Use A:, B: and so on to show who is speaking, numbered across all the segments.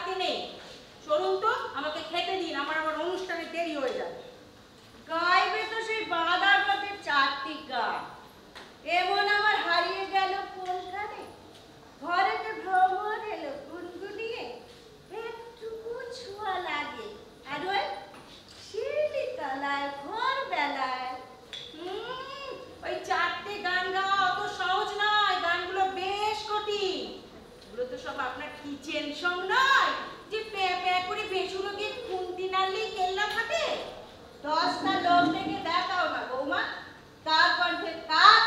A: বাড়তি নেই। চলুন তো, আমাকে খেতে দিন, আমার অনুষ্ঠানে দেরি হয়ে যাবে।
B: গাইবে তো সেই বাঁধাকপির 4টি গান, এমন আমার হারিয়ে গেল কোনখানে। ঘরেতে ভ্রমণ এলো গুনগুনিয়ে, একটুকু ছোঁয়া লাগে আর ওই শিরলি তলায় ভোর বেলায়।
A: ওই 4টে গান গাওয়া অত সহজ নয়, গানগুলো বেশ কঠিন। এগুলো তো সব আপনার কিচেন সং নয় যে প্যা প্যা করে বেসুরোকে খুন্তি নাড়লেই কেল্লা ফাটে।
B: 10টা লোক থেকে দেখাও না বৌমা, কার কণ্ঠে কাক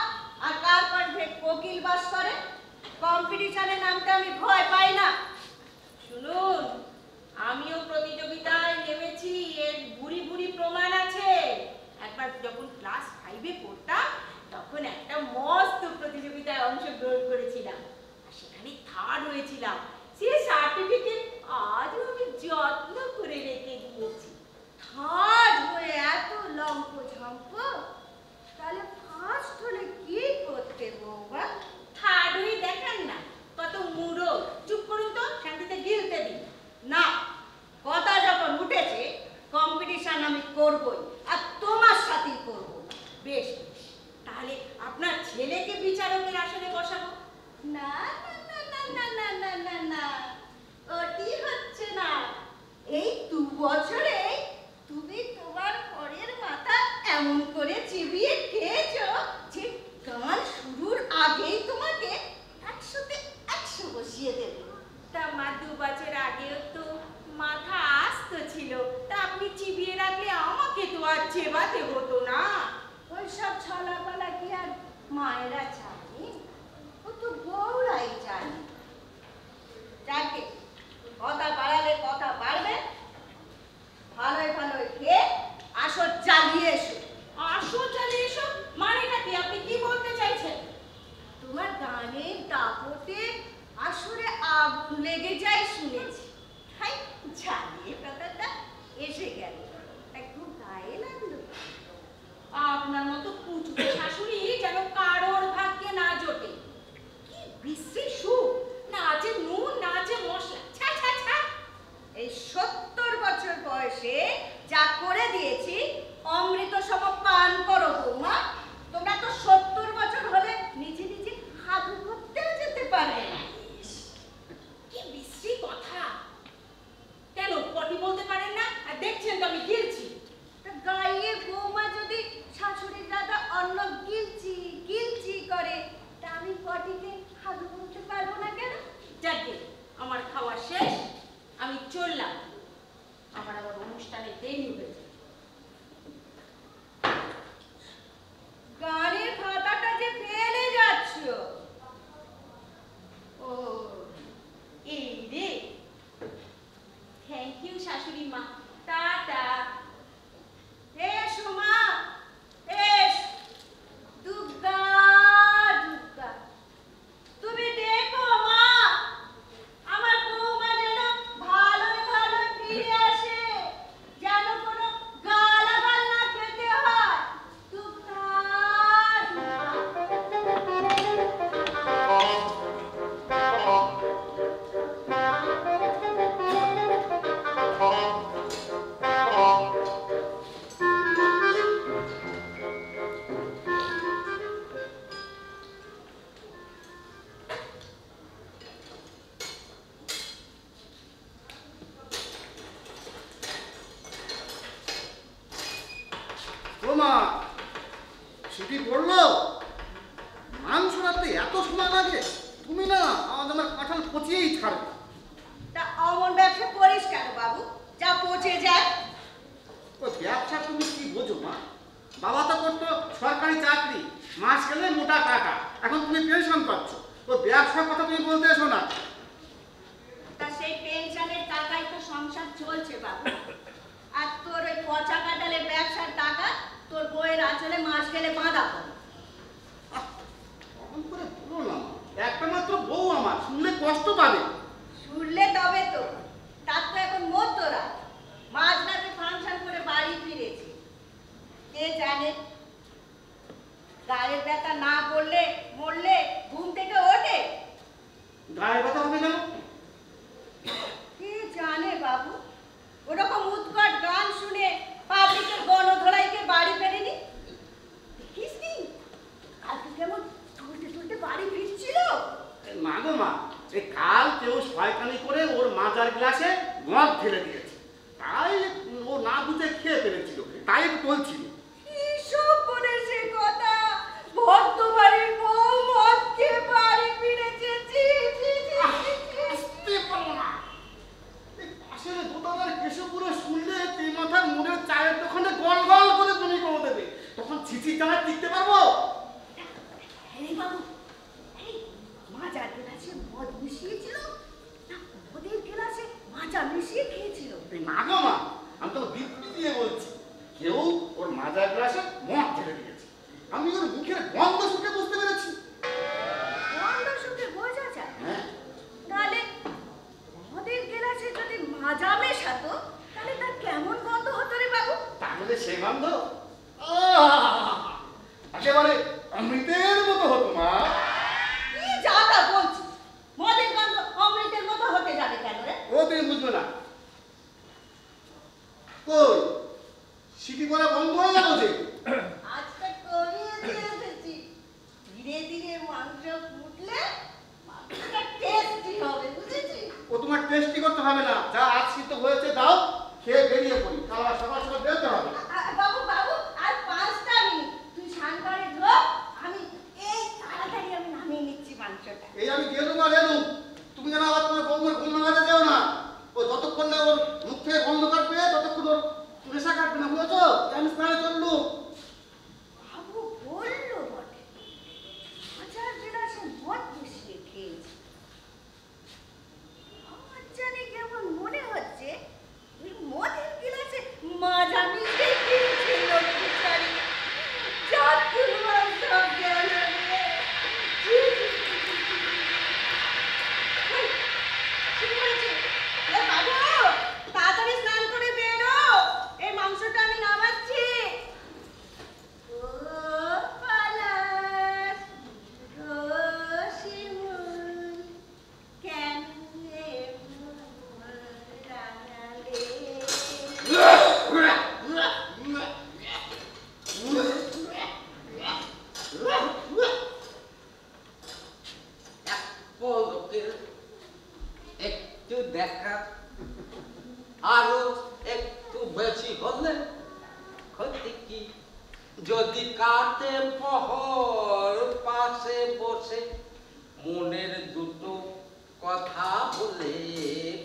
B: আর কার কণ্ঠে কোকিল বাস করে। কম্পিটিশনে নামতে আমি ভয় পাই না।
A: শুনুন, আমিও প্রতিযোগিতায় নেমেছি, এর ভুরি ভুরি প্রমাণ আছে। একবার যখন ক্লাস 5-এ পড়তাম তখন একটা মস্ত প্রতিযোগিতায় অংশগ্রহণ করেছিলাম, আর সেখানে 3rd হয়েছিলাম। সে সার্টিফিকেট আজও আমি যত্ন করে রেখে দিয়েছি।
B: 3rd হয়ে এত লম্প ঝম্প, তাহলে 1st হলে কি করতে বৌমা?
A: 3rd হয়ে দেখান না, কত মুড়ো। চুপ করুন তো, শান্তিতে গিলতে দিন।
B: না, কথা যখন উঠেছে কম্পিটিশন আমি করবই, আর তোমার সাথেই করব।
A: বেশ বেশ, তাহলে আপনার ছেলেকে বিচারকের আসনে বসাবো।
B: না না না না না না না না না, ওটি হচ্ছে না। এই 2 বছরে তুমি তোমার পরের মাথা এমন করে চিবিয়ে খেয়েছো যে গান শুরুর আগেই তোমাকে 100-তে 100 বসিয়ে দেবে।
A: তা মা 2 বছর আগেও তো মাথা আস্ত ছিল, তা আপনি চিবিয়ে রাখলে আমাকে তো আর চেবাতে হতো না।
B: ওইসব ছলাপালা কি আর মায়েরা জানে? ও তো বউরাই জানে। যাকে কথা বাড়ালে কথা বাড়বে, ভালোই ভালোই খেয়ে আসর চালিয়ে এসো।
A: আসো চালিয়ে এসো মানেটা কি? আপনি কি বলতে চাইছেন?
B: তোমার গানের দাপটে আসরে আগুন লেগে যায় শুনেছি। হাই, চালিয়ে কথাটা এসে গেল, খুব গায়ে লাগলো।
A: আপনার মতো কুচুকে শাশুড়ি যেন কারোর ভাগ্যে না জোটে। কি বিশ্রী সুখ, না আছে নুন না আছে মশলা। ছা ছা ছা।
B: এই 70 বছর বয়সে যা করে দিয়েছি অমৃত সম পান করো বৌমা। তোমরা তো 70 বছর হলে নিজে নিজে হাগু করতেও যেতে পারবে না।
A: কি বিশ্রী কথা। কেন পটি বলতে পারেন না? আর দেখছেন তো আমি গিলছি।
B: তা গায়ে বৌমা যদি শাশুড়ির দাদা অন্ন গিলছি গিলছি করে, তা আমি পটিকে হাগু করতে পারবো না কেন?
A: যাকে আমার খাওয়া শেষ, আমি চললাম, আমার আবার অনুষ্ঠানে দেরি হয়েছে।
B: গানের খাতাটা যে ফেলে যাচ্ছ।
A: ও এই রে, থ্যাংক ইউ শাশুড়ি মা, টাটা।
B: এসো মা, এস। দুর্গা দুর্গা, তুমি দেখো মা, আমার বৌমা যেন ভালোই ভালো ফিরে আসে, যেন কোনো গালাগাল না খেতে হয়। দুর্গা
C: ওমা, ছুটি পড়লো? মাংস রাখতে এত সময় লাগে? তুমি না আমার কাঁঠাল পচিয়েই ছাড়বে।
B: তা অমন ব্যবসা করিস কেন বাবু, যা পচে যায়।
C: ও ব্যবসা তুমি কি বোঝো মা? বাবা তো করতো সরকারি চাকরি, মাস গেলে মোটা টাকা, এখন তুমি পেনশন পাচ্ছ। তো ব্যবসার কথা তুমি বলতে এসো না।
B: তা সেই পেনশনের টাকাই তো সংসার চলছে বাবু। আর তোর ওই পচা কাটালের ব্যবসার টাকা তোর বইয়ের আঁচলে মাস গেলে বাঁধা পড়ে।
C: কখন করে বলো না, একটা মাত্র বউ আমার, শুনলে কষ্ট পাবে।
B: শুনলে তবে তো, তার তো এখন মধ্যরাত, মাঝরাতে ফাংশন করে বাড়ি ফিরেছে। কে জানে গায়ের ব্যথা না পড়লে মরলে ঘুম থেকে ওঠে।
C: গায়ে ব্যথা হবে কেন?
B: কে
C: ওর মাজার গ্লাসে মদ ঢেলে দিয়েছে, তাই ও না বুঝে খেয়ে ফেলেছিল, তাই একটু বলছিল।
B: এসব বলেছে কথা, ভদ্রবাড়ির বউ মদ খেয়ে বাড়ি ফিরেছে। ছি, ছি, ছি, ছি, ছি।
C: আসতে পারো না, এই পাশের দোতলার কেশবপুরে শুনলে তুই মাথার মুড়ের চায়ের দোকানে গল গল করে তুমি করে দেবে, তখন ছিচি জানায় টিকতে পারবো?
B: এই বাবু, এই মাজার গ্লাসে মদ মিশিয়েছিল না মদের গ্লাসে মাজা মিশিয়ে খেয়েছিল?
C: না গো মা, আমি তো দিব্যি দিয়ে বলছি, কেউ ওর মাজার গ্লাসে মদ ঢেলে দিয়েছে। আমি ওর মুখের গন্ধ শুকে বুঝতে পেরেছি।
B: গন্ধ শুকে বোঝা যায়?
C: হ্যাঁ,
B: তাহলে মদের গ্লাসে যদি মাজা মেশাতো তাহলে তার কেমন গন্ধ হতো রে বাবু?
C: তাহলে সে গন্ধ একেবারে অমৃতের মতো হতো মা।
B: কি যাতা বলছিস? মদের গন্ধ অমৃতের মতো হতে যাবে কেন রে?
C: ও তুমি বুঝবে না। কই সিটি করা বন্ধ হয়ে গেল যে?
B: আজকে কমিয়ে দিয়ে এসেছি। ধীরে ধীরে মাংস ফুটলে মাংসটা টেস্টি হবে, বুঝেছিস?
C: ও তোমার টেস্টি করতে হবে না, যা আজ সিদ্ধ হয়েছে দাও, খেয়ে বেরিয়ে পড়ি, কাল আবার সকাল সকাল বেরোতে হবে।
B: বাবু বাবু, আর 5টা মিনিট তুই স্নান করে ঢোক, আমি এই তাড়াতাড়ি আমি নামিয়ে নিচ্ছি মাংসটা।
C: এই আমি গেলুম আর এলুম, তুমি যেন আবার তোমার বন্ধুর ঘুম ভাঙাতে যাও না। ও যতক্ষণ না ওর মুখ থেকে গন্ধ কাটবে ততক্ষণ ওর নেশা কাটবে না, বুঝেছো? আমি স্নানে চললুম।
B: বাবু বললো বটে মাজার গ্লাসে মদ মিশিয়ে খেয়েছে। আমার জানি কেমন মনে হচ্ছে ওই মদের গ্লাসে মাজা মিশিয়ে খেয়েছে লক্ষ্মীচারী। জাতুর মাংস গেল রে। ছি, ছি, ছি, ছি, ছি। ওই, কি হয়েছে? এ বাবু, তাড়াতাড়ি স্নান করে বেরো, এই মাংসটা আমি নামাচ্ছি। ও পলাশ, ও শিমুল, কেন এমন রাঙালে?
D: পলকের একটু দেখা আরো একটু বেশি হলে ক্ষতি কি? যদি কাটে পহর পাশে বসে মনের দুটো কথা বলে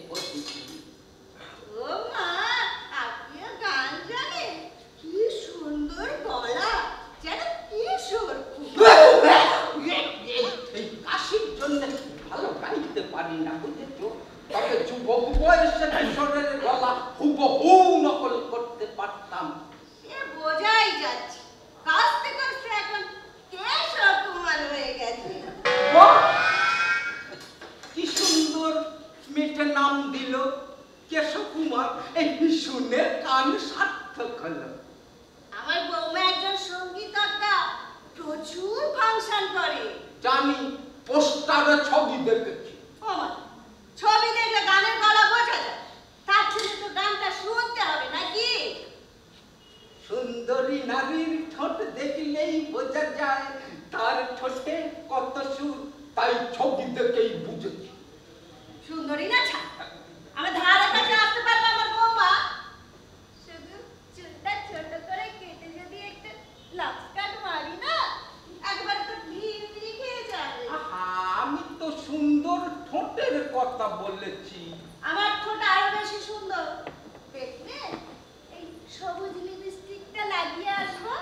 D: ক্ষতি কি?
B: ও মা, আপনিও গান জানেন? কি সুন্দর গলা, যেন কিশোর।
D: এই কাশির জন্য ভালো গাইতে পারি না, বুঝেছো? তবে যুবক বয়সে কিশোরের গলা হুবহু নকল করতে পারতাম।
B: সে বোঝাই যাচ্ছে, কাস্তে কাস্তে এখন কেশব কুমার হয়ে গেছে।
D: বাহ! কি সুন্দর মিঠে নাম দিল কেশব কুমার, এই শুনে কান সার্থক হলো।
B: আমার বৌমা একজন সঙ্গীতজ্ঞা, প্রচুর ফাংশন করে।
D: জানি, পোস্টারে ছবি দেখেছি।
B: ও মা, ছবি দেখলে গানের গলা বোঝা যায়, তার জন্য তো গানটা শুনতে হবে নাকি?
D: সুন্দরী নারীর ঠোঁট দেখলেই বোঝা যায় তার ঠোঁটে কত সুর, তাই ছবি দেখেই বুঝেছি।
B: সুন্দরী না ছাড়, আমার ধারে কাছে আসতে পারবে আমার বৌমা? শুধু চুলটা ছোট করে কেটে যদি একটু লাক্সকাট মারি না, একবার তো ভিড় খেয়ে যাবে।
D: আহা, আমি তো সুন্দর ঠোঁটের কথা বলেছি।
B: আমার ঠোঁট আরো বেশি সুন্দর। দেখবে, এই সবুজ লিপস্টিকটা লাগিয়ে আসবো,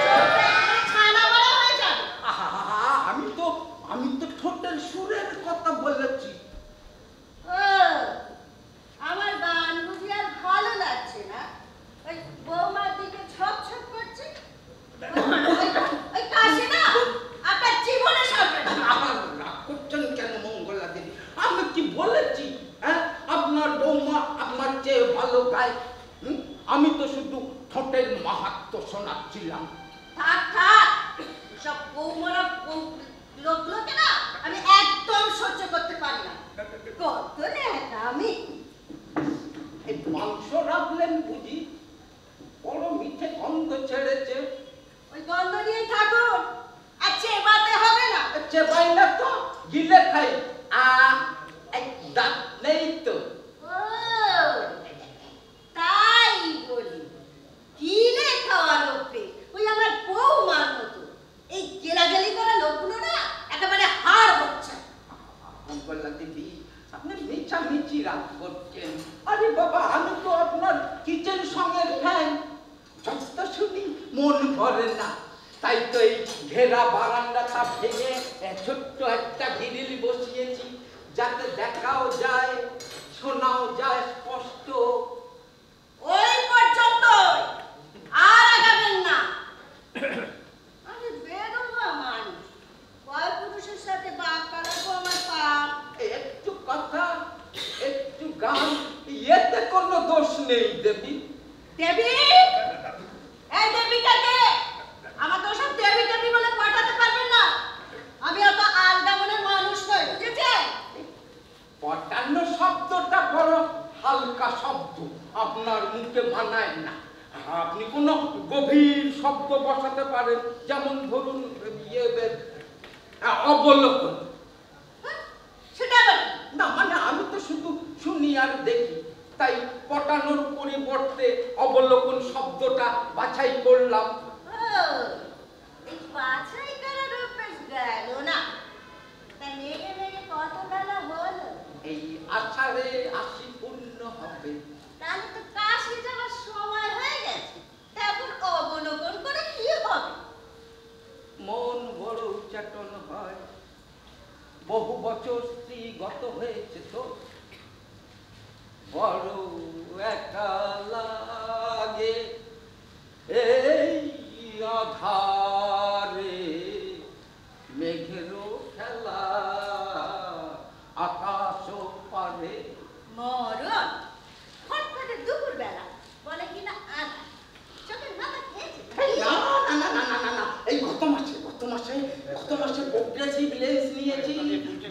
B: চোখটা একবারে ছানা বড় হয়ে যাবে।
D: আহা, আমি তো ঠোঁটের সুরের কথা বলেছি।
B: ও, আমার গান বুঝি আর ভালো লাগছে না? ওই বৌমার দিকে ছক ছক করছে, ওই কাশি না আপনার জীবনে সরবে না।
D: আমার রাগ করছেন কেন মঙ্গলা দেবী? আমি কি বলেছি? হ্যাঁ, আপনার বৌমা আপনার চেয়ে ভালো গায়। আমি তো শুধু ঠোঁটের মাহাত্ম্য শোনাচ্ছিলাম।
B: থাক থাক, সব বৌমারা লোকগুলোকে না আমি একদম সহ্য করতে পারি না। কত নেতা আমি।
D: এই মাংস রাখলেন বুঝি? বড় মিঠে গন্ধ ছেড়েছে।
B: ওই গন্ধ নিয়েই থাকুন, আর চেবাতে হবে না।
D: চেবাই না তো, গিলে খাই। এক দাঁত নেই তো।
B: ও তাই বলি, কি লেখা লোকে ওই আমার বৌমার মতো। এই গেলাগেলি করা লোকগুলো না একেবারে হাড় হচ্ছে।
D: মঙ্গলা দিদি, আপনি মিছামিছি রাগ করছেন। আরে বাবা, আমি তো আপনার কিচেন সঙ্গের ফ্যান। যত শুনি মন ভরে না। তাই তো এই ঘেরা বারান্দাটা ভেঙে ছোট্ট একটা গ্রিল বসিয়েছি, যাতে দেখাও যায়, শোনাও যায় স্পষ্ট।
B: ওই পর্যন্ত আর আগাবেন না। আমি বেরোবো মানুষ, কয় পুরুষের সাথে বাপ কাটাবো আমার পাপ।
D: একটু কথা, একটু গান, এতে কোনো দোষ নেই দেবী।
B: দেবী, এই দেবীটাকে আমাকে ওসব দেবী দেবী বলে পাঠাতে পারবেন না। আমি অত আলগা মনের মানুষ নই, বুঝেছেন?
D: পটান্ন শব্দটা বড় হালকা শব্দ, আপনার মুখে মানায় না। আপনি কোনো গভীর শব্দ বসাতে পারেন, যেমন ধরুন অবলোকন।
B: হ্যাঁ, সেটা আবার কি?
D: না মানে আমি তো শুধু শুনি আর দেখি, তাই পটানোর পরিবর্তে অবলোকন শব্দটা বাছাই করলাম।
B: ও, এই বাছাই করার অভ্যাস গেল না। তা নেগে নেগে কত বেলা হলো?
D: এই আষাঢ়ে 80 পূর্ণ হবে।
B: তাহলে তো কাশি যাওয়ার সময় হয়ে গেছে। তা এখন অবলোকন করে কি হবে?
D: মন বড় উচ্চাটন হয়, বহু বছর স্ত্রী গত হয়েছে তো, বড় একা লাগে এই আধারে, মেঘেরও খেলা আকাশ পারে।
B: মরণ ফটফটে দুপুর বেলা বলে কিনা আধা চোখের মাথা খেয়েছে।
D: এই গত মাসে প্রোগ্রেসিভ লেন্স নিয়েছি,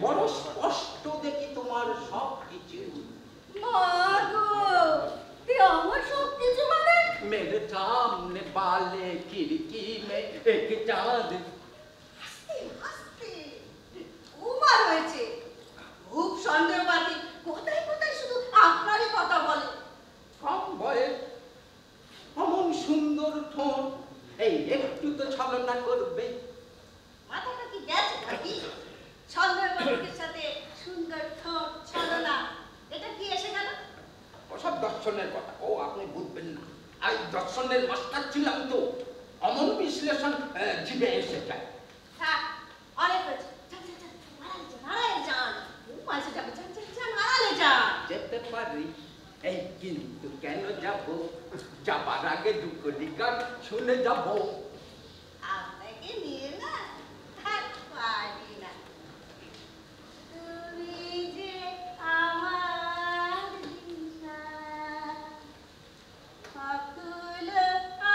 D: বড় স্পষ্ট দেখি তোমার সব কিছু।
B: মাগো, তুই আমার সব কিছু মানে?
D: मेरे सामने वाले खिड़की में एक चांद।
B: হাসতে হাসতে উমার হয়েছে। খুব সন্দেহবাদী, কোথায় কোথায় শুধু আপনারই কথা বলে।
D: কম বয়স, অমন সুন্দর ঠোঁট, এই একটু তো ছলনা করবে।
B: মাথাটা কি গেছে নাকি? সন্দেহবাদীর সাথে সুন্দর ঠোঁট ছলনা, এটা কি এসে গেল?
D: ওসব দর্শনের কথা, ও আপনি বুঝবেন না। এই দর্শনের মাস্টার ছিলাম তো, অমন বিশ্লেষণ জিভে এসে যায়।
B: থাক, অনেক হয়েছে। যান, যান, যান, আড়ালে যান। মাঝে যাবে, যান, যান, যান, আড়ালে যান।
D: যেতে পারি, এই কিন্তু কেন যাব, যাবার আগে দুকলি গান শুনে যাব।
B: আপনাকে নিয়ে না থাক পারি না। তুমি যে আমার দিশা, অকুল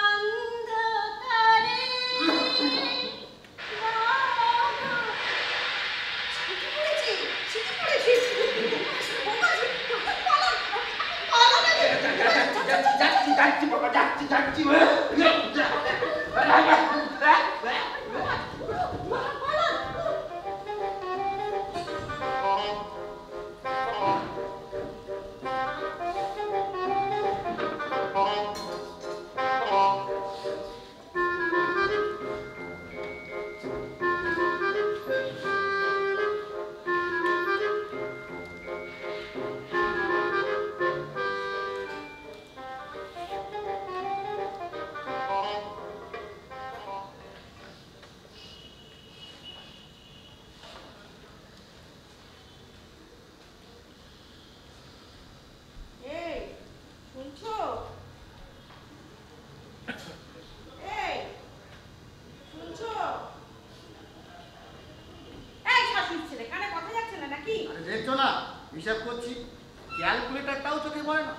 B: অন্ধকারে। ছুটি পড়েছি, ছুটি পড়েছি।
D: যাচ্ছি বাবা, যাচ্ছি।
C: দেখছো না হিসাব করছি, ক্যালকুলেটারটাও চোখে পড়ে না।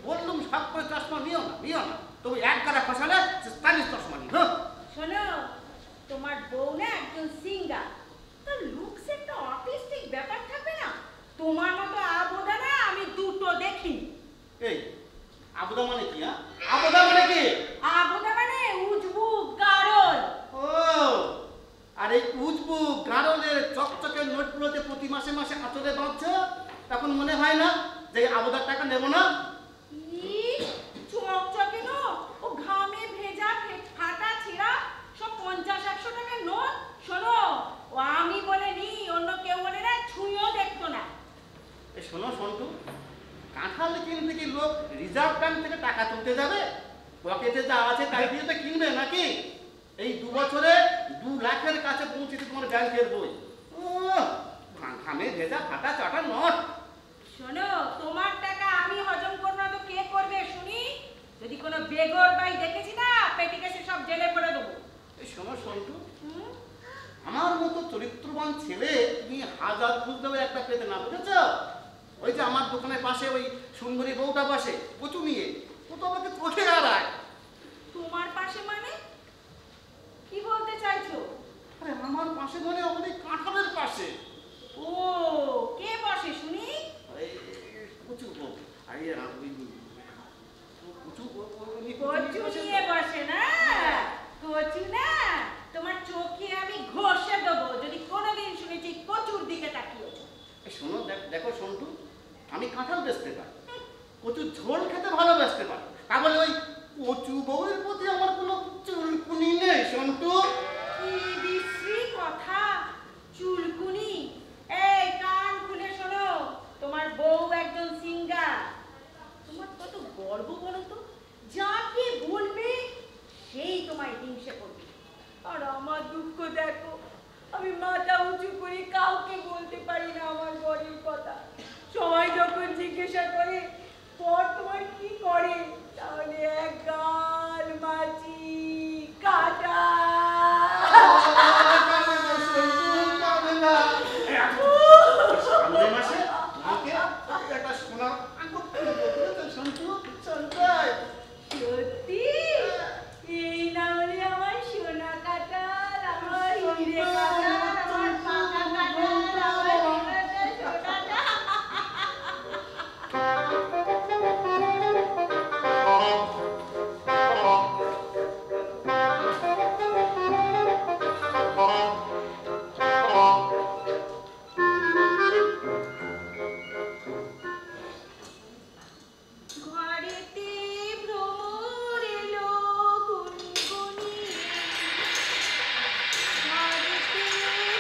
C: বললুম সব করে চশমা নিও না, তবে এক গাড়া ফসালে স্প্যানিশ চশমা নিও। হ্যাঁ
A: শোনো, তোমার বউ না একজন সিঙ্গার, তার লুকস একটা আর্টিস্টিক ব্যাপার থাকবে না? তোমার মতো আবোদা না আমি দুটো দেখি।
C: এই আবুদা মানে কি? হ্যাঁ আবুদা মানে কি?
A: আবোদা মানে উজবু গারল।
C: ও, আর এই উজবু গারলের চকচকে নোটগুলোতে প্রতি মাসে মাসে আঁচলে বাঁধছো, তা যে আবদার টাকা নেবো না?
A: চকচকে নোট, ও ঘামে ভেজা ফাটা ছিঁড়া সব 50-100 টাকার নোট। শোনো, ও আমি বলে নি, অন্য কেউ বলে না, ছুঁয়েও দেখতো না।
C: এই শোনো সন্টু, কাঁঠাল কিনতে কি লোক রিজার্ভ ব্যাংক থেকে টাকা তুলতে যাবে? পকেটে যা আছে তাই দিয়ে তো কিনবে নাকি? এই 2 বছরে 2 লাখের কাছে পৌঁছেছে তোমার ব্যাংকের বই। ঘামে ভেজা ফাটা চাটা নোট।
A: শোনো, তোমার টাকা আমি হজম করব না তো কে করবে শুনি? যদি কোনো বেগর বাই দেখেছি না, পেটি কেসে সব জেলে পড়ে দেবো।
C: এই শোনো সন্টু, আমার মতো চরিত্রবান ছেলে তুমি হাজার খুঁজলেও একটা পেতে না, বুঝেছ? ওই যে আমার দোকানের পাশে ওই সুন্দরী বউটা বসে কচু নিয়ে, ও তো আমাকে চোখে আড়ায়।
A: তোমার পাশে মানে কি বলতে চাইছো?
C: আরে আমার পাশে মানে আমাদের কাঁঠালের পাশে।
A: ও, কে বসে শুনি?
C: এই কচু বউ, আরে ওই কচু
A: কচু নিয়ে বসে না? কচু না, তোমার চোখে আমি ঘষে দেবো যদি কোনোদিন শুনেছি কচুর দিকে তাকিয়েছো।
C: শোনো, দেখো সন্টু, আমি কাঁঠাল বেচতে পারি, কচুর ঝোল খেতে ভালোবাসতে পারি, তাহলে ওই কচু বউয়ের প্রতি আমার কোনো চুলকুনি নেই সন্টু।
A: কি বিশ্রী কথা, চুলকুনি! এই কান খুলে শোনো, তোমার বউ একজন সিঙ্গার। তোমার কত গর্ব বলো তো, যাকে বলবে সেই তোমায় হিংসে করবে। আর আমার দুঃখ দেখো, আমি মাথা উঁচু করে কাউকে বলতে পারি না আমার বরের কথা। সবাই যখন জিজ্ঞাসা করে পর তোমার কি করে, তাহলে এক গাল মাছি কাটা।
C: সামনের মাসে আমাকে একটা সোনার আঙ্গুর কিনে দেবে সন্টু, সন্টাই।
A: সত্যি? এই না হলে আমার সোনা কাটার, আমার হিরে কাটার, আমার পাকা কাটার, আমার হিরেটা সোনাটা। ঘরেতে ভ্রমর এলো গুনগুনি, ঘরেতে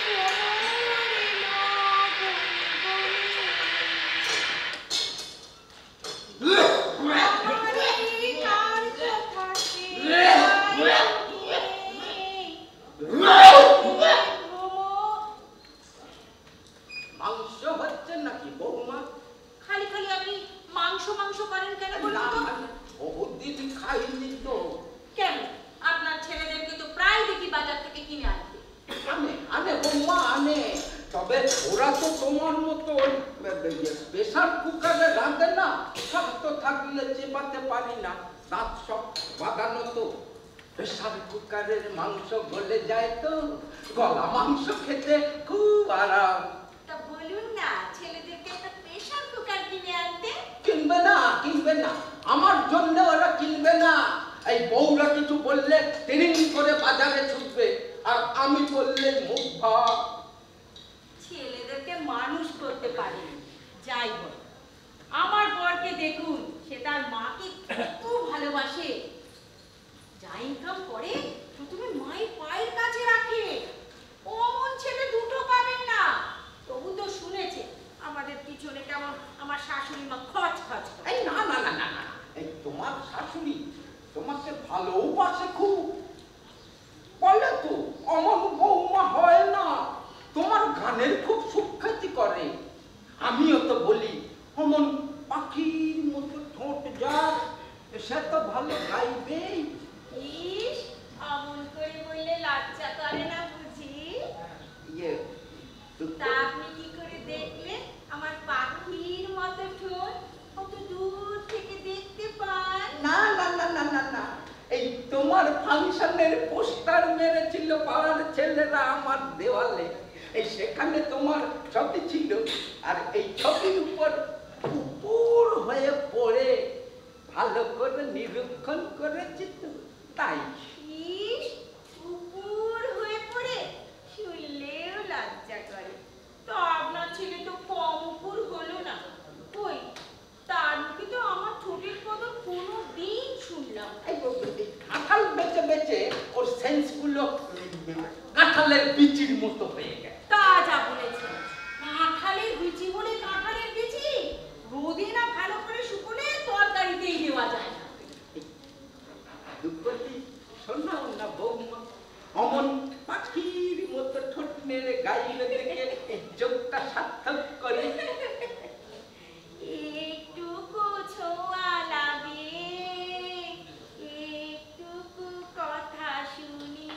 A: ভ্রমর এলো গুনগুনি, আমারই কার কথাতে
D: মাংস হচ্ছে নাকি বৌমা?
A: খালি খালি আপনি মাংস মাংস করেন কেন বলুন তো?
D: বহুদিন খাইনি তো।
A: কেন? আপনার ছেলেদেরকে তো প্রায় দেখি বাজার থেকে কিনে আনতে।
D: আনে বৌমা আনে, তবে ওরা তো তোমার মতো প্রেসার কুকারে রাঁধে না। শক্ত থাকলে চেপাতে পারি না, দাঁত সব বাঁধানো তো। প্রেসার কুকারের মাংস গলে যায় তো, গলা মাংস খেতে খুব আরাম।
A: তা বলুন না ছেলেদেরকে একটা প্রেসার কুকার কিনে আনতে।
D: কিনবে না, আমার জন্য ওরা কিনবে না। এই বউরা কিছু বললে ট্রেনিং করে বাজারে ছুটবে, আর আমি বললে মুখ ভাব।
A: ছেলেদেরকে মানুষ করতে পারে, যাই বল। আমার বরকে দেখুন, সে তার মাকে কত ভালোবাসে। যা ইনকাম করে প্রথমে মায়ের পায়ের কাছে রাখে। অমন ছেলে দুটো পাবেন না। তবু তো শুনেছে আমাদের পিছনে কেমন আমার শাশুড়ি মা খচ খচ করে।
D: এই না, এই তোমার শাশুড়ি তোমাকে ভালোবাসে খুব, বলে তো অমন বৌমা হয় না। তোমার গানের খুব সুখ্যাতি করে। আমিও তো বলি অমন পাখির মতো ঠোঁট যার, সে তো ভালো গাইবেই।
A: ইস, অমন করে বললে লজ্জা করে না বুঝি?
D: ইয়ে
A: তা আপনি কি করে দেখলেন আমার পাখির মতো ঠোঁট? কত দূর থেকে দেখতে পান?
D: না, এই তোমার ফাংশনের পোস্টার মেরেছিল পাড়ার ছেলেরা আমার দেওয়ালে, এই সেখানে তোমার ছবি ছিল, আর এই ছবির উপর উপর হয়ে পড়ে ভালো করে নিরীক্ষণ করেছি তো, তাই।
A: ইস, উপর হয়ে পড়ে শুনলেও লজ্জা করে। তো আপনার ছেলে তো কম উপর হলো না। কই
D: কাঁঠালের বিচির মতো হয়ে গেছে।
A: তা যা বলেছেন, কাঁঠালের বিচি বলে কাঁঠালের বিচি রোদে না ভালো করে শুকোলে তরকারিতেই দেওয়া যায় না।
D: দুপতি শোনাও না বৌমা, অমন পাখির মতো ঠোঁট নেড়ে গাইলে দেখে যোগটা সার্থক করে।
A: একটুকু ছোঁয়া লাগে, একটুকু কথা শুনি,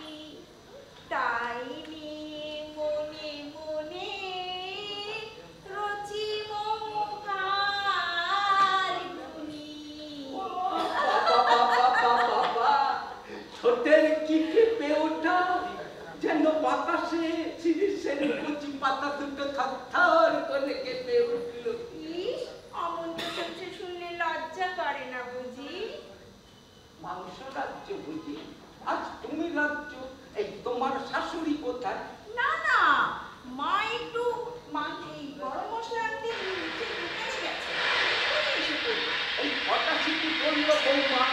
A: তাই নিয়ে মনে মনে রচি মমকার গুনি।
D: ঠোঁটের কি কেঁপে ওঠা, যেন বাতাসে শিরিষের কচি পাতা দুটো থরথর করে কেঁপে উঠল।
A: ইস, অমন কথা শুনলে লজ্জা করে না বুঝি?
D: মাংস রাজ্য বুঝি? আজ তুমি রাজ্য, এই তোমার শাশুড়ি কোথায়?
A: না না, মা একটু এই গরম মশলা আনতে নিচে দোকানে গেছে, এক্ষুনি এসে পড়বে।
D: এই কটা সিটি করলো বৌমা,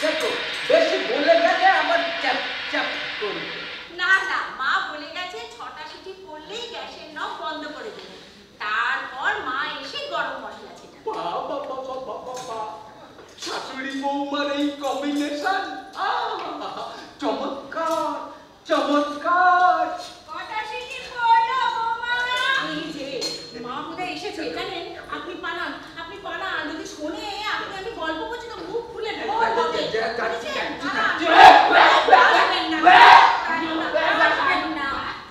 D: দেখো বেশি বলে গেলে আবার চ্যাপ চ্যাপ করবে।
A: না না, মা বলে গেছে 6টা সিটি পড়লেই গ্যাসের নব বন্ধ করে দেবে, তারপর মা এসে গরম মশলা ছেটাবে।
D: বাবা বাবা বাবা বাবা, শাশুড়ি বৌমার এই কম্বিনেশন চমৎকার চমৎকার।
A: কটা সিটি পড়লো বৌমা? এই যে মা বোধহয় এসেছে, জানেন? আপনি পালান, যদি শোনে আমি গল্প করছি তো মুখ খুলে ঢোল হবে। বুঝেছেন?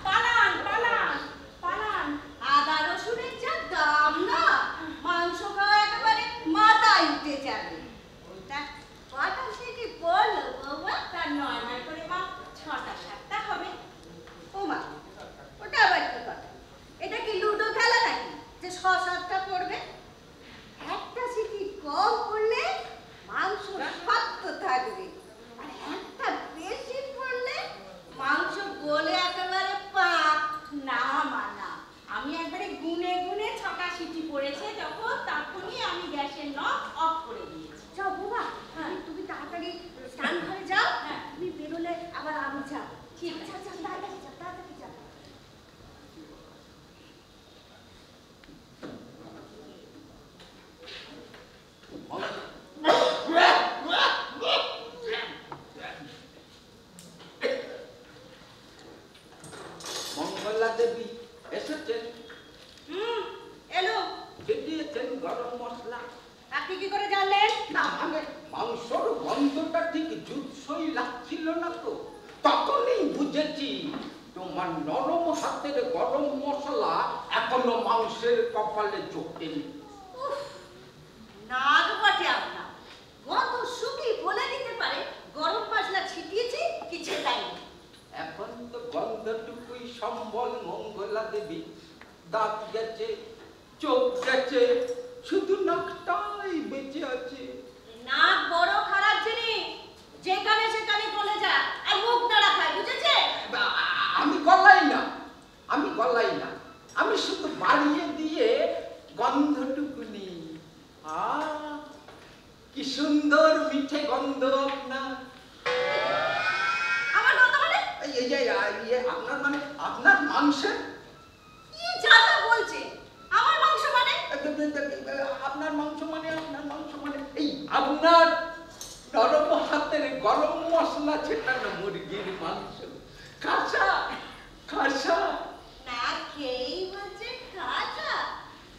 A: পালান, পালান।
B: আদা রসুনের যা দাম না, মাংস খাওয়া একেবারে মাথায় উঠে যাবে। তা কটা সিটি পড়লো বৌমা?
A: তার 9 করে মা 6টা 7টা হবে।
B: ও মা, ওটা আবার কি কথা? এটা কি লুডো খেলা নাকি যে 6-7টা পড়বে? একটা সিটি কম পড়লে মাংস শক্ত থাকবে, আর একটা বেশি পড়লে মাংস গলে একেবারে পাক।
A: না মা না, আমি একবারে গুনে গুনে 6টা সিটি পড়েছে যখন, তখনই আমি গ্যাসের নব অফ করে দিয়েছি।
B: যাও বাবা,
A: হ্যাঁ।
B: তুমি তাড়াতাড়ি স্নান ঘরে যাও।
A: হ্যাঁ।
B: তুমি বেরোলে আবার আমি যাও।
A: ঠিক আছে।
B: যাও, তাড়াতাড়ি যাও, তাড়াতাড়ি যাও।
D: মঙ্গলা দেবী এসেছেন,
B: এলো।
D: দিয়েছেন গরম মশলা।
B: আপনি কি করে জানলেন?
D: না মানে মাংসর গন্ধটা ঠিক জুৎসই লাগছিল না তো, তখনই বুঝেছি তোমার নরম হাতের গরম মশলা এখনো মাংসের কপালে জোটেনি।
B: নাক বটে আপনার, গন্ধ শুকি বলে দিতে পারে গরম মশলা ছিটিয়েছি কি ছেটাইনি।
D: এখন তো গন্ধটুকুই সম্বল মঙ্গলা দেবী। দাঁত গেছে, চোখ গেছে, শুধু নাকটাই বেঁচে আছে।
B: নাক বড় খারাপ জিনিস, যেখানে সেখানে গলে যায় আর মুখ নাড়া খায়, বুঝেছে?
D: আমি গলাই না, আমি শুধু বাড়িয়ে দিয়ে গন্ধটুকু নিই। কি সুন্দর মিঠে গন্ধ আপনার।
B: আমার গন্ধ মানে?
D: আপনার মানে আপনার মাংসের।
B: কি যাতা বলছে? আমার মাংস মানে?
D: আপনার মাংস মানে এই আপনার নরম হাতের গরম মশলা ছেটানো মুরগির মাংস, কাঁচা কাঁচা।
B: না খেয়েই বলছে কাঁচা,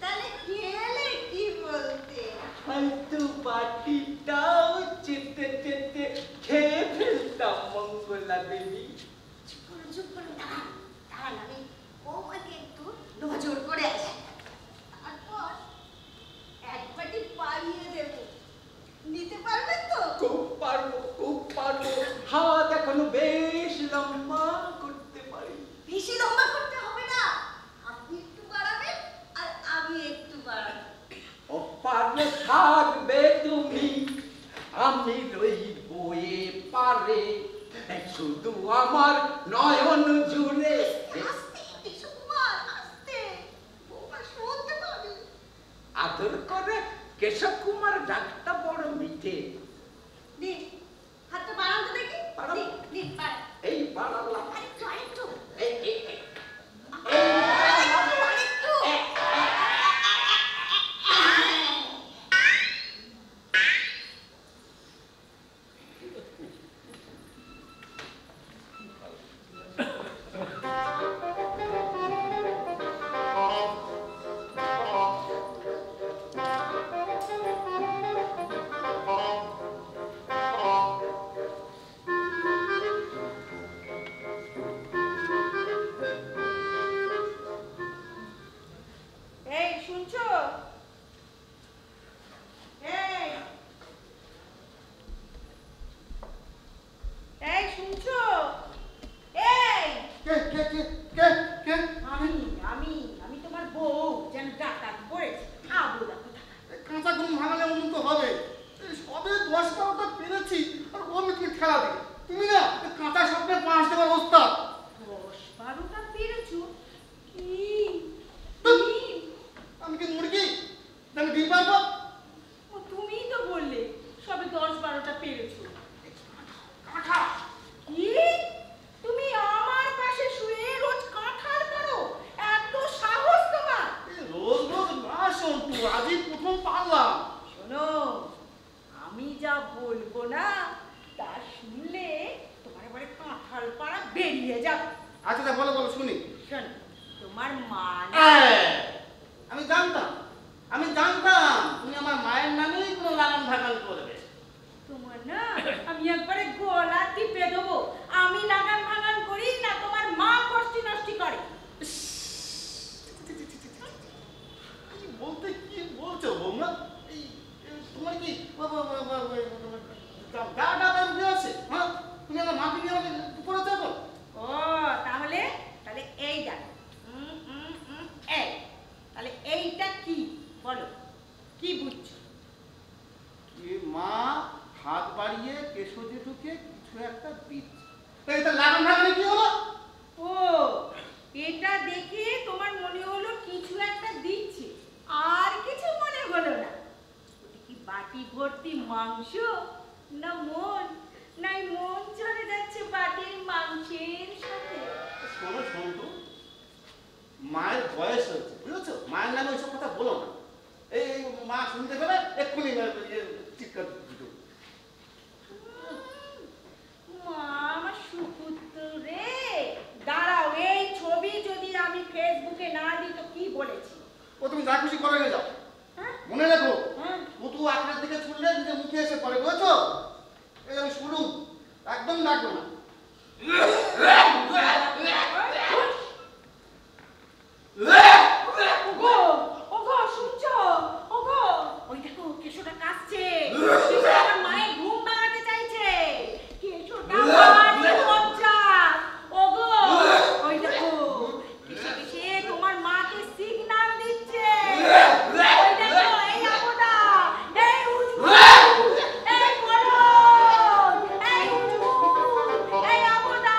B: তাহলে খেলে কি বলতে?
D: ফালতু বাটিটাও চেটে চেটে খেয়ে ফেলতাম মঙ্গলা দেবী।
B: চুপ করুন, দাঁড়ান, আমি বৌমাকে একটু নজর করে আসি, তারপর এক বাটি পাইয়ে দেব। নিতে পারবেন তো?
D: খুব পারবো, হাত এখনো বেশ লম্বা করতে পারি।
B: বেশি লম্বা করতে হবে না, আপনি একটু বাড়াবেন আর আমি একটু বাড়াবো।
D: ও পারে থাকবে তুমি, আমি রইব এ পারে, শুধু আমার নয়ন জুড়ে।
B: আস্তে সুকুমার, আস্তে, বৌমা শুনতে পাবে।
D: আদর করে কেশব কুমার ডাকটা বড় মিঠে।
B: দিন হাতটা বাড়ান তো দেখি।
D: বাড়াবো?
B: দিন, বাড়ান।
D: এই বাড়ালাম।
B: আরেকটু,
C: এমন তো হবে। এই সবে 10-12টা পেরেছি আর ওমনি তুমি ঠেলা দিলে। তুমি না কাঁচা স্বপ্নে 5 দেওয়ার অবস্থা।
A: 10-12টা পেরেছো? কি
C: আমি কি মুরগি আমি ডিম পারবো?
A: তুমিই তো বললে সবে 10-12টা পেরেছো।
C: কাঁঠা
A: কি? তুমি আমার পাশে শুয়ে রোজ কাঁঠাল পারো? এত সাহস তোমার?
C: রোজ রোজ না সন্তু, আজই প্রথম পারলাম।
A: শোনো, আমি যা বলবো না তা শুনলে তোমার এবারে কাঁঠাল পাড়া বেরিয়ে যাবে।
C: আচ্ছা বলো বলো শুনি।
A: শোনো, তোমার মা
C: আমি জানতাম তুমি আমার মায়ের নামেই কোনো লাগান ভাগান করবে।
A: তোমার না আমি একবারে গলা টিপে দেবো। আমি লাগান ভাগান করি না তোমার মা কষ্টি নষ্টি করে।
C: কি বলছো বৌমা? তোমার কি গাটা বেরোতে আছে? হ্যাঁ, তুমি আমার মাকে নিয়ে আমাকে উপরে যাবো?
A: ও তাহলে তাহলে এই দেখো, এই তাহলে এইটা কি বলো, কি বুঝছো?
C: কি মা হাত বাড়িয়ে কেশো জেঠুকে কিছু একটা দিচ্ছে। এটা লাগান ভাগানে কি হলো?
A: ও এটা দেখে তোমার মনে হলো কিছু একটা দিচ্ছে, আর কিছু মনে হলো না? ওটা কি বাটি ভর্তি মাংস না মন? নাই মন চলে যাচ্ছে বাটির মাংসের সাথে?
C: শোনো সন্তু, মায়ের বয়স হয়েছে বুঝেছো, মায়ের নামে ওইসব কথা বলো না। এই মা শুনতে পেলে এক্ষুনি চিৎকার দিত।
A: মা আমার সুপুত্র রে, দাঁড়াও, এই ছবি যদি আমি ফেসবুকে না দিই তো কি বলেছি?
C: ও তুমি যা খুশি করে যাও,
A: হ্যাঁ
C: মনে রেখো
A: হ্যাঁ
C: পুতু আপনার দিকে ছুড়লে নিজে মুখে এসে পড়ে বুঝেছো? এই আমি শুরু একদম ডাকবো না।
A: ওগো ওগো শুনছো? ওগো ওই দেখো কেশোটা কাঁদছে, কেশো আমার মায়ের ঘুম ভাঙাতে চাইছে। কেশোটা ভারী বজ্জাত। ওগো ওই দেখো কেশে কেশে তোমার মাকে সিগন্যাল দিচ্ছে। ওই দেখো এই আপদা, এই উজবু, এই বলদ, এই উজবু, এই আপদা,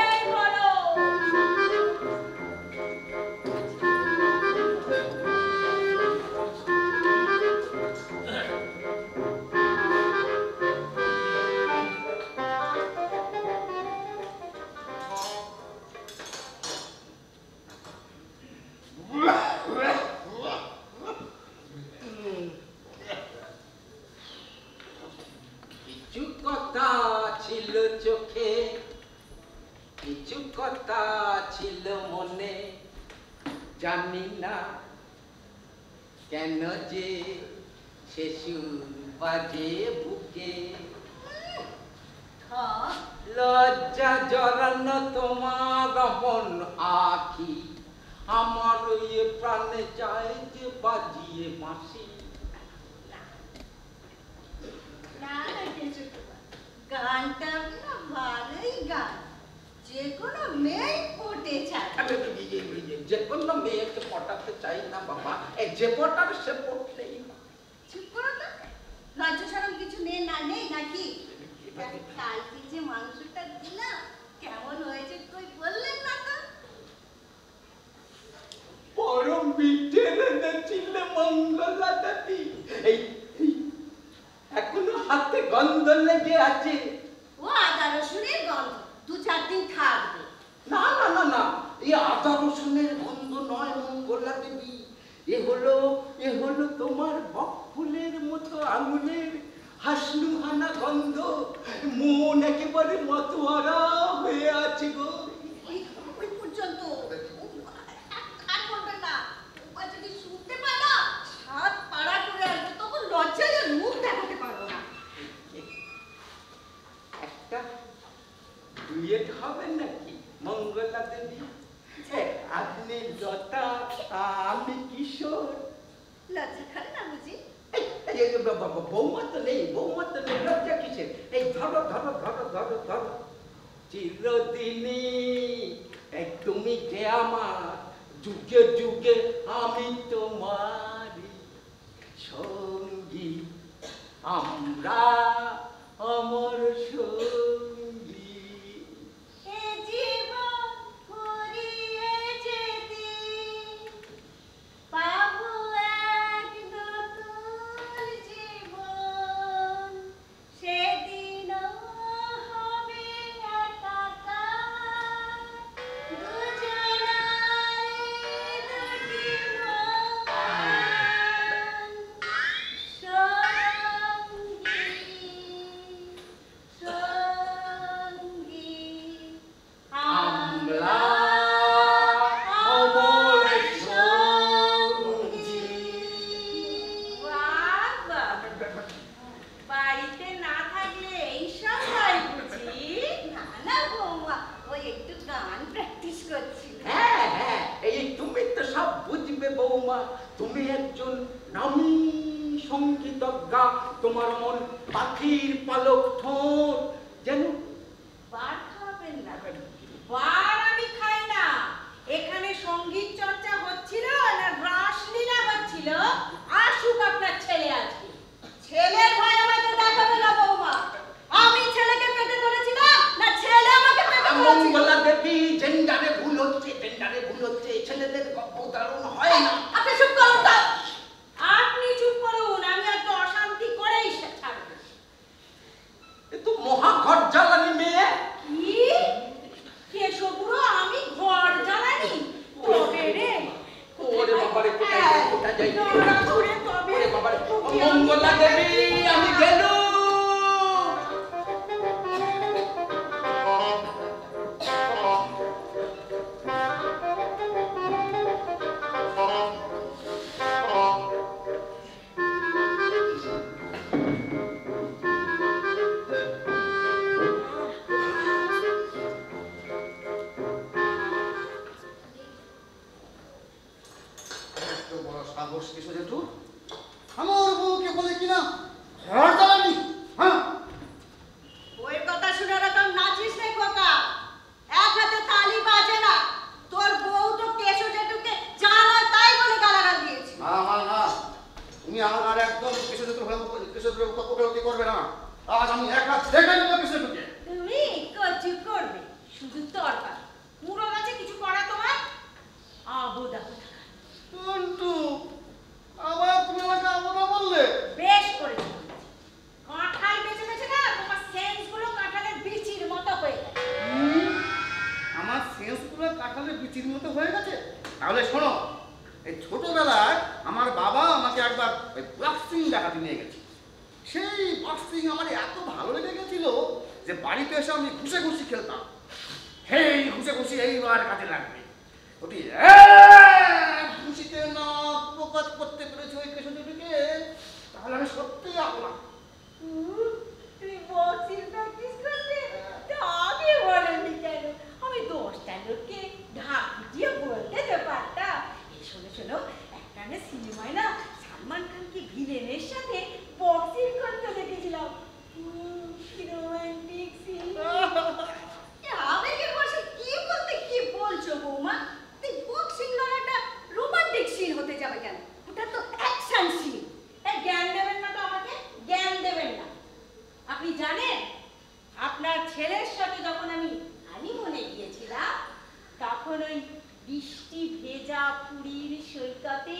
A: এই বলদ।
D: কিছু কথা ছিল চোখে, কিছু কথা ছিল মনে, জানি না কেন যে শেষুর বাজে বুকে। লজ্জা জড়ানো তোমার মন আখি, আমার ওই প্রাণে চায় যে বাজিয়ে বাঁশি।
B: না না কেশববাবু, গানটা না ভালোই গান, যে কোনো মেয়ে পটে চায়।
D: যে কোনো মেয়েকে পটাতে চাই না বাবা, এই যে পটাবে সে পড়লেই না।
B: চুপ করো তো, লজ্জা শরম কিছু নেই নাকি? কালকে যে মাংসটা দিলাম কেমন হয়েছে কই বললেন না তো?
D: পরম মিঠে রেঁধেছিলে মঙ্গলা দেবী, এই এখনো হাতে গন্ধ লেগে আছে।
B: ও আদা রসুনের গন্ধ 2-4 দিন থাকবে।
D: না না না না, এই আদা রসুনের গন্ধ নয় মঙ্গলা দেবী, এ হলো তোমার বকফুলের মতো আঙুলের হাসলুহানা গন্ধ। মন একেবারে মতোয়ারা হয়ে আছে গো।
B: ওই পর্যন্ত আর বলবেন না, ও যদি শুনতে পায় না সাত পাড়া করে আসবে, তখন লজ্জায় আর মুখ দেখাতে পারবো না।
D: একটা ডুয়েট হবে নাকি মঙ্গলা দেবী? আপনি লতা, আমি কিশোর।
B: লজ্জা করে না বুঝি?
D: বৌমা তো নেই লজ্জা কিসের? এই ধরো ধরো ধরো ধরো ধরো। চিরদিনই তুমি যে আমার, যুগে যুগে আমি তোমারি সঙ্গী। আমরা অমর সঙ্গী।
B: এ জীবন ফুরিয়ে যেদিন পাবো এক নতুন জীবন, সেদিনও হবে একাকার দুজনার এই দুটি মন। সঙ্গী
D: আমরা অমর সঙ্গী।
A: বাবা, বাড়িতে না থাকলে এইসব হয় বুঝি?
B: না না বৌমা, ওই একটু গান প্র্যাকটিস করছিল।
D: হ্যাঁ হ্যাঁ, এই তুমি তো সব বুঝবে বৌমা। তুমি একজন নামী সঙ্গীতজ্ঞা। তোমার মন পাখির পালক ঠোঁট যেন।
A: বার খাবেন না, বার আমি খাই না। এখানে সঙ্গীত চর্চা হচ্ছিল না রাসলীলা হচ্ছিল? আসুক আপনার ছেলে আজকে।
B: ছেলের ভয় আমাকে দেখাবে না বৌমা। আমি ছেলেকে পেটে ধরেছিলাম না ছেলে আমাকে পেটে ধরেছিল?
D: মঙ্গলা দেবী, জেন্ডারে ভুল হচ্ছে, জেন্ডারে ভুল হচ্ছে। ছেলেদের গর্ভধারণ হয় না।
B: আপনি চুপ করুন তো।
A: আপনি চুপ করুন, আমি এত অশান্তি করেই ছাড়ব।
D: এ তো মহা ঘর জ্বালানি মেয়ে।
A: কি কেশবুড়ো, আমি ঘর জ্বালানি? তবে রে,
D: ওরে বাবারে, কোথায় যাই, কোথায় যাই?
A: নড়া ঘুরে তবে।
D: ওরে বাবারে, মঙ্গলা দেবী, আমি গেলুম।
C: এত বড় সাহস কিসে জেঠু? আমার বউকে বলে কিনা ঘর জ্বালানি? হ্যাঁ,
B: ওই কথা শুনে রকম নাচিস রে খোকা। এক হাতে তালি বাজে না। তোর বউ তো কেশো জেঠুকে জানা তাই বলে গালাগাল দিয়েছে।
C: না না না, তুমি আমার একদম কিসে জেঠু ওকালতি করবে না। আজ আমি এক হাত দেখে নেবো কিসে ঢুকে।
A: তুমি কচু করবে, শুধু তরকার মুড়ো গাছে কিছু করা তোমার? আবুদা কোথাকার।
C: টুন্টু, আবার তুমি আমাকে আবনা বললে?
A: বেশ করেছো বলেছি। কাঁঠাল বেছে বেছে না তোমার সেন্সগুলো কাঁঠালের বিচির মতো হয়ে গেছে।
C: আমার সেন্সগুলো কাঁঠালের বিচির মতো হয়ে গেছে? তাহলে শোনো, এই ছোটবেলায় আমার বাবা আমাকে একবার ওই বক্সিং দেখাতে নিয়ে গেছে। সেই বক্সিং আমার এত ভালো লেগে গেছিল যে বাড়িতে এসে আমি ঘুষে ঘুষি খেলতাম। হেই ঘুষে ঘুষি এইবার কাজে লাগবে। ওটি ঘুষিতে না প্রকাশ করতে পেরেছি ওই কেশবকে, তাহলে আমি সত্যিই আপনার।
A: তুমি বক্সিং প্র্যাকটিস করবে? তা আগে বলেনি কেন? আমি 10টা লোককে ঢাক দিয়ে বলতে তো পারতাম। এই শোনো শোনো, একটা না সিনেমায় না সালমান খানকে ভিলেনের সাথে বক্সিং করতে দেখেছিলাম। কি রোমান্টিক সিন!
B: আবেগের বসে কি বলতে কি বলছো বৌমা? এই বক্সিং লড়াইটা রোমান্টিক সিন হতে যাবে কেন? ওটা তো অ্যাকশন সিন।
A: এই জ্ঞান দেবেন না তো আমাকে, জ্ঞান দেবেন না। আপনি জানেন আপনার ছেলের সাথে যখন আমি হানিমুনে গিয়েছিলাম তখন ওই বৃষ্টি ভেজা পুরীর সৈকতে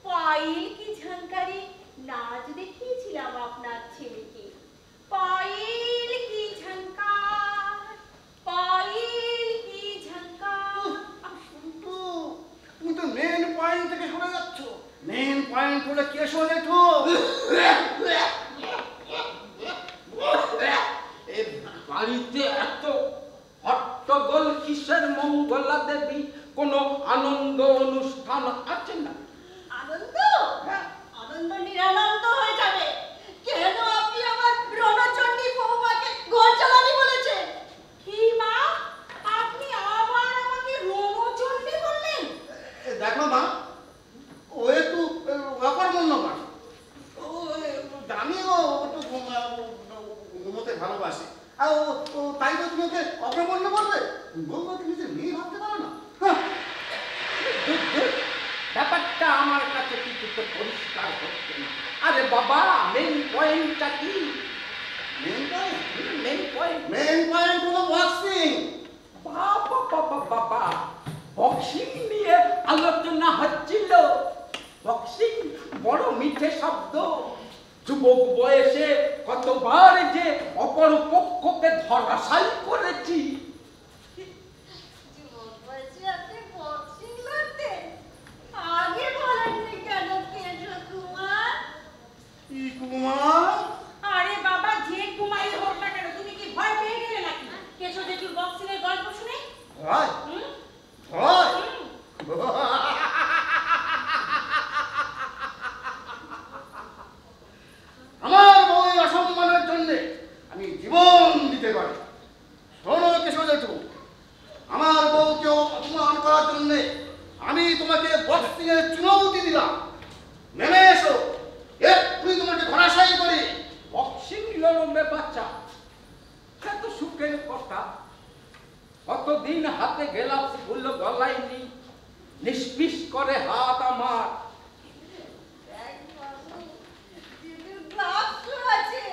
A: পায়েল কি ঝাঙ্কারে নাচ দেখিয়েছিলাম আপনার ছেলেকে। পায়েল কি ঝাঙ্কার, পায়েল কি ঝাঙ্কার।
C: কিন্তু তুমি তো মেন পয়েন্ট থেকে সরে যাচ্ছ। মেন পয়েন্ট হলো কেশব জেঠু।
D: এ বাড়িতে এত হট্টগোল কিসের মঙ্গলা দেবী? কোনো আনন্দ অনুষ্ঠান আছে না?
B: আনন্দ? আনন্দ নিরানন্দ হয়ে যাবে। কেন আপনি আমার রণচণ্ডী বৌমাকে ঘর চালানি বলেছেন?
A: কি মা, আপনি আবার আমাকে রণচণ্ডী বললেন?
C: দেখো মা, ও একটু অকর্মণ্য পাস। জানিও একটু ঘুমোতে ভালোবাসে। আর তাই তো তুমি ওকে অকর্মণ্য বলবে? বলবো তুমি যে মেয়ে ভাবতে পারো না।
D: ব্যাপারটা আমার কাছে কিছু তো পরিষ্কার পরিষ্কার হচ্ছে না। আরে বাবা, মেন পয়েন্টটা কি?
C: মেন পয়েন্ট
D: মেন পয়েন্ট
C: হলো বক্সিং।
D: বাবা বাবা বাবা, বক্সিং নিয়ে আলোচনা হচ্ছিল। বক্সিং বড় মিঠে শব্দ। যুবক বয়সে কতবার যে অপর পক্ষকে ধরাশায়ী করেছি।
B: যুবক বয়সে আপনি বক্সিং লড়তেন? আগে বলেননি কেন কেশব কুমার?
C: কি কুমার?
A: আরে বাবা, যে কুমারই হোক না কেন, তুমি কি ভয় পেয়ে গেলে নাকি কেশব জেঠুর বক্সিং এর গল্প শুনে?
C: ভয়?
A: হুম?
C: ভয়? আমার বই অসম্মানের জন্যে আমি জীবন দিতে পারি। শোনো কেশব জেঠু, আমার বউকেও অপমান করার জন্যে আমি তোমাকে বক্সিং এর চুনৌতি দিলাম। নেমে এসো, এক্ষুনি তোমাকে ধরাশায়ী করি।
D: বক্সিং লড়বে বাচ্চা, সে তো সুখের কথা। কতদিন হাতে গ্লাভস গুলো গলাইনি, নিষ্পিস করে হাত আমার।
B: দেখ বাবু, জিতু গ্লাভস আছে,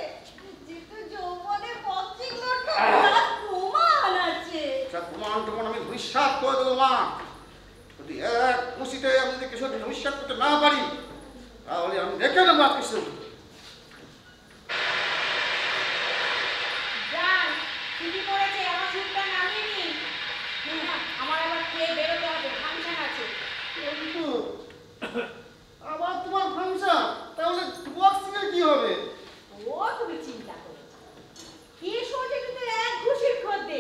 B: জিতু যৌবনে বক্সিং লড়তো, তার প্রমাণ আছে।
C: সব প্রমাণ টমান আমি ধূলিসাৎ করে দেবো মা। যদি এক খুশিতে আমি যদি কিছু ধূলিসাৎ করতে না পারি, তাহলে আমি দেখে নেবো আর কিছু।
A: যান, ছুটি পড়েছে, আমার স্যুটটা নামিয়ে নিন। আমার আবার খেয়ে বেরোতে হবে, ফাংশন আছে।
C: কিন্তু আবার তোমার ফাংশন, তাহলে বক্সিং এর কি হবে?
A: ও তুমি চিন্তা করো না। কি সোজে কিন্তু এক ঘুষির খদ্দে।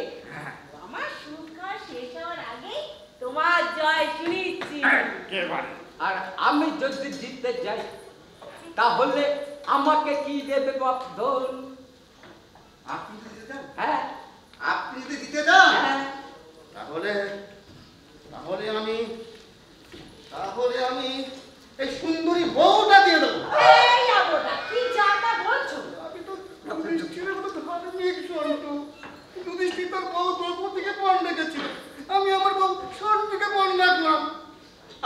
A: আমার সুখ খাওয়া শেষ হওয়ার আগেই তোমার জয় শুনিচ্ছি।
C: একেবারে।
D: আর আমি যদি জিততে যাই, তাহলে আমাকে কি দেবে বন্ধন?
C: আপনি যদি দিতে চান,
D: হ্যাঁ
C: আপনি যদি দিতে চান,
D: হ্যাঁ,
C: তাহলে তাহলে আমি এই সুন্দরী বউটা দিয়ে দেবো।
A: এই আবোদা, কি যা তা বলছো?
C: আমি তো যুধিষ্ঠিরের মতো ধার্মিক সন্তু। যুধিষ্ঠির তার বউ দ্রৌপদীকে পণ রেখেছিল, আমি আমার বউ সন্তুকে পণ রাখলাম।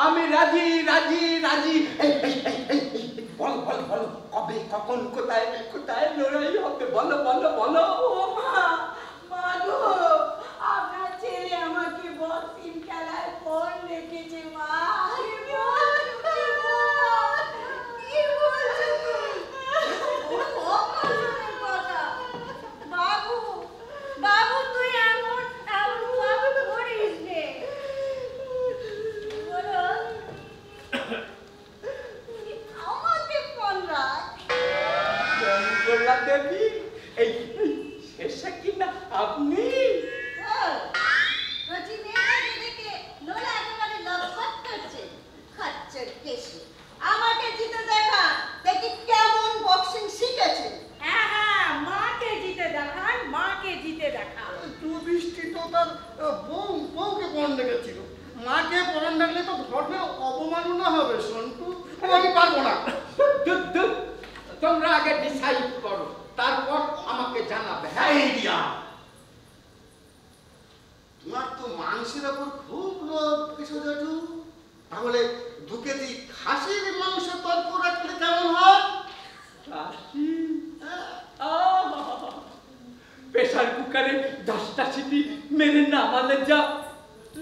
D: আমি রাজি রাজি রাজি। এই, এই, এই, এই, এই, বল বল বল, কবে কখন কোথায় কোথায় লড়াই হবে? বলো বলো বলো।
A: ও মা, মা গো, আপনার ছেলে আমাকে বক্সিং খেলায় পণ রেখেছে মা।
B: কি বলছো তুমি? ওর অপমানের কথা। বাবু, বাবু তুই এমন ভাবে করিস নে। বলো, আমাকে ফোন রাখ।
D: চঞ্চলা দেবী, এই শেষে কিনা আপনি?
B: রচি মেয়েটাকে দেখে নোলা একেবারে লটপট করছে। খচ্চর কেশে, আমাকে জিতে দেখা, দেখি কেমন বক্সিং শিখেছে।
A: হ্যাঁ হ্যাঁ, মাকে জিতে দেখান, মাকে জিতে দেখান।
C: যুধিষ্ঠির তো তার বউকে পণ রেখেছিল, মাকে পণ রাখলে তো ধর্মের অবমাননা হবে সন্তু। আমি পারবো না।
D: যুদ্ধ তোমরা আগে ডিসাইড করো, তারপর আমাকে জানাবে। হ্যাঁ
C: আইডিয়া। তোমার তো মাংসের ওপর খুব লোভ কেশব জেঠু। তাহলে 2 কেজি খাসির মাংস তর্ক রাখলে কেমন হয়?
D: প্রেসার কুকারে 10টা সিটি মেরে নামালে যা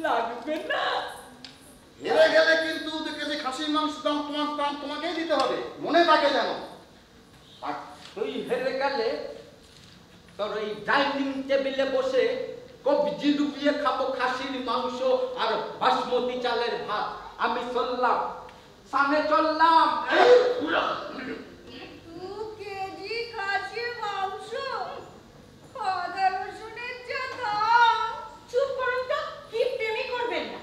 D: লাগবে না।
C: হেরে গেলে কিন্তু 2 কেজি খাসির মাংস দাম তোমাকেই দিতে হবে, মনে থাকে যেন।
D: আর তুই হেরে গেলে তোর এই ডাইনিং টেবিলে বসে কবজি ডুবিয়ে খাবো খাসির মাংস আর বাসমতি চালের ভাত। আমি চললাম, সামনে চললাম।
B: 2 কেজি খাসির মাংস, আদা রসুনের যা দাম।
A: চুপ করুন তো, কি প্রেমই করবেন না।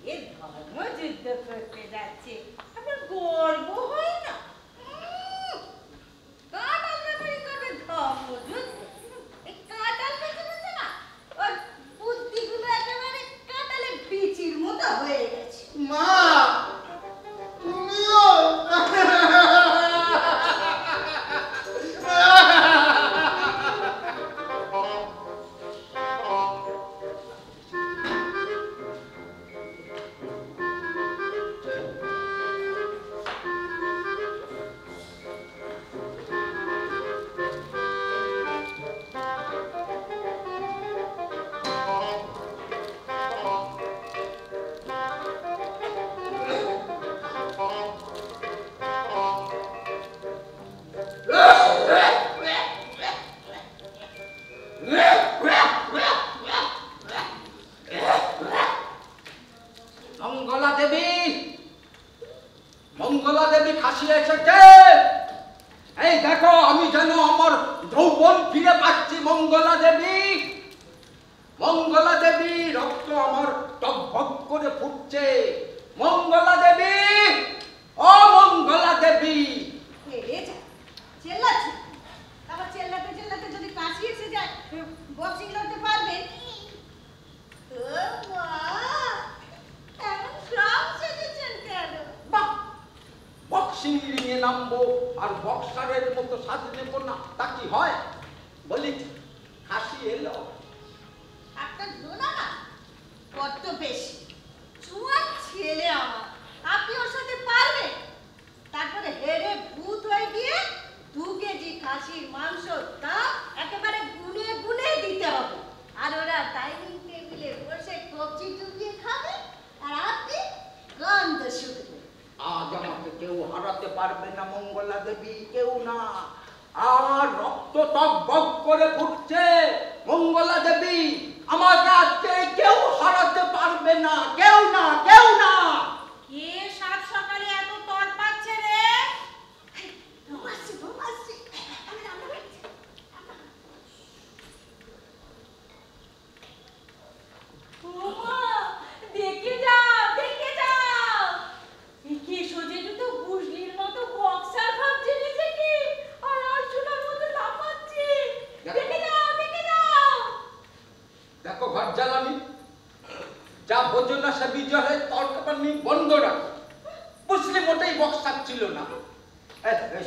A: যে ধর্মযুদ্ধ করতে যাচ্ছে, আপনার গর্ব হয় না?
B: কাঁটাল ব্যাপারী করবে ধর্মযুদ্ধ। এই কাঁটাল বেঁচে না, ওর বুদ্ধিগুলো একেবারে কাঁটালের বিচির মতো হয়ে গেছে।
C: মা, তুমিও
D: মঙ্গলা দেবী খাসি এসেছে। এই দেখো, আমি যেন আমার যৌবন ফিরে পাচ্ছি। মঙ্গলা দেবী, মঙ্গলা দেবী, রক্ত আমার টকবক করে ফুটছে। মঙ্গলা দেবী, ও মঙ্গলা দেবী।
B: হেরে যা, চেল্লাচ্ছে। তারপর চেল্লাতে চেল্লাতে যদি কাশি এসে যায়, বক্সিং লড়তে পারবে? ও মা, এমন সব সেজেছেন কেন?
D: বাহ, বক্সিং রিংয়ে নামবো আর বক্সারের মতো সাজ নেব না, তা কি হয়? বলি, হাসি এলো।
B: আপনার দোলা না কত বেশি। চুয়ার ছেলে আমার, আপনি ওর সাথে পারবেন? তারপরে হেরে ভূত হয়ে গিয়ে 2 কেজি খাসির মাংস দাম একেবারে গুনে গুনে দিতে হবে। আর ওরা ডাইনিং টেবিলে বসে কবজি চুবিয়ে খাবে, আর আপনি গন্ধ শুকবেন।
D: আজ আমাকে কেউ হারাতে পারবে না মঙ্গলা দেবী, কেউ না। আর রক্ত টকবক করে ফুটছে। মঙ্গলা দেবী, আমাকে আজকে কেউ হারাতে পারবে না, কেউ না, কেউ না।
A: কে সাত সকালে এত তর পাচ্ছে রে?
B: ঘুমাচ্ছি ঘুমাচ্ছি, আমি রান্না করছি।
A: ওমা, দেখে যাও, দেখে যাও। একে সোজেটু তো বুঝলির মতো বক্সার ভাবছে নিজেকে, আর আর্জুনের মতো লাফাচ্ছে। দেখে যাও, দেখে যাও।
D: দেখো ঘর জ্বালানি, যা বোঝো না সে বিজয়ের তর্কবাণী বন্ধ রাখো। বুঝলি, মোটেই বক্সার ছিল না,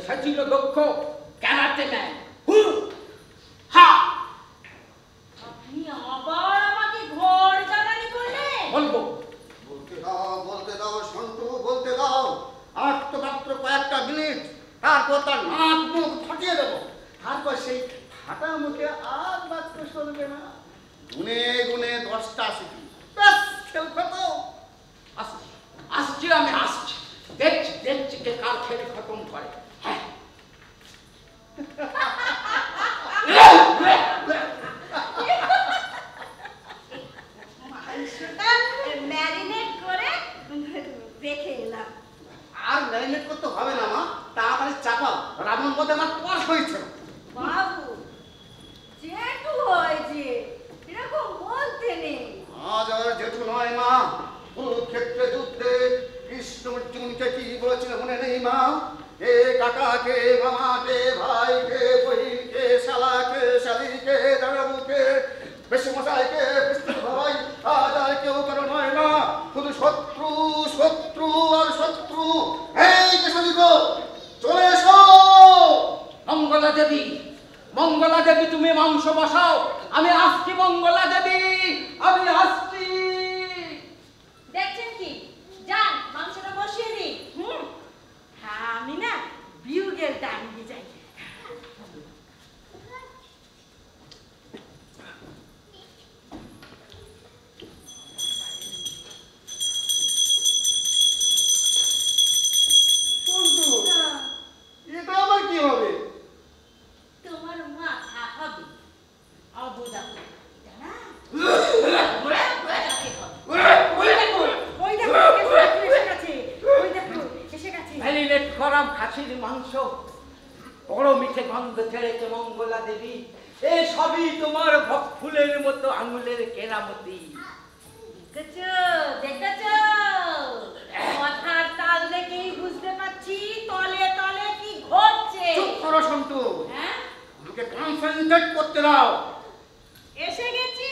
D: সে ছিল দক্ষ ক্যারাটে ম্যান। হা,
A: আপনি আবার আমাকে ঘর জ্বালানি করলেন?
D: বলবো।
C: বলতে দাও সন্টু, বলতে দাও। আর তো মাত্র কয়েকটা মিনিট, তারপর তার নাক মুখ ফাটিয়ে দেবো। তারপর সেই ফাটা মুখে আর মাত্র চলবে না। গুনে গুনে 10টা শিখি, ব্যাস খেলবে তো।
D: আসছি, আসছি, আমি আসছি। দেখছি দেখছি কে কার খেলে খতম করে। হ্যাঁ,
B: মাংসটা ম্যারিনেট করে রেখে এলাম।
C: আর ম্যারিনেট করতে হবে না মা, তাড়াতাড়ি চাপাও। রাবণ পথে আমার পর হয়েছে।
B: বাবু, জেঠু হয়েছে, এরকম বলতে নেই।
C: আজ আর জেঠু নয় মা, কুরুক্ষেত্রে যুদ্ধে কৃষ্ণ অর্জুনকে কি বলেছিল মনে নেই মা? কে কাকাকে, মামাকে, ভাইকে, বহিনকে, শালাকে, শালিকে, দাঁড়াবুকে, বেশি মশাইকে, বিষ্ণু ভাই, আজ আর কেউ কারো নয় মা, শুধু শত্রু, শত্রু আর শত্রু। এই কেশবীগ, চলে এসো।
D: মঙ্গলা দেবী, মঙ্গলা দেবী, তুমি মাংস বসাও, আমি আসছি। মঙ্গলা দেবী, আমি আসছি।
A: দেখছেন কি? যান, মাংসটা বসিয়ে দিন। হ্যাঁ, আমি না বিউগেলটা আনিয়ে যাই।
C: সন্টু, এটা আবার কি হবে?
A: তোমার মাথা হবে অবুদা। জানা? ওই দেখো, এসে গেছে। ওই দেখো, এসে গেছে।
D: ম্যারিনেট করা খাসির মাংস বড় মিঠে গন্ধ ছেড়েছে মঙ্গলা দেবী। এই সবই তোমার ফুলের মতো আঙুলের কেরামতি।
A: দেখেছো, দেখেছো? কথার তাল দেখেই বুঝতে পারছি তলে তলে কি ঘটছে।
C: চুপ করো সন্টু,
A: হ্যাঁ,
C: আমাকে কনসেন্ট্রেট করতে দাও।
A: এসে গেছি।